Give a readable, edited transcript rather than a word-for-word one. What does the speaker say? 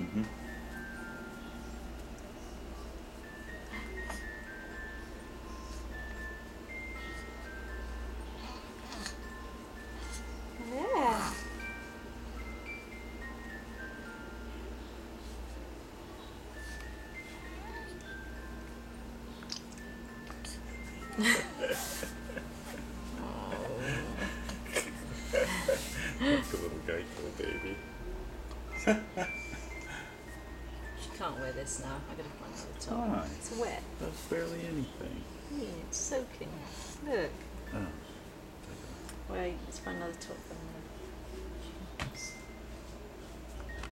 Mm-hmm. Yeah. Like a little gecko baby. She can't wear this now. I'm going to find another top. Why? It's wet. That's barely anything. Yeah, it's soaking. Look. Oh. Wait, let's find another top.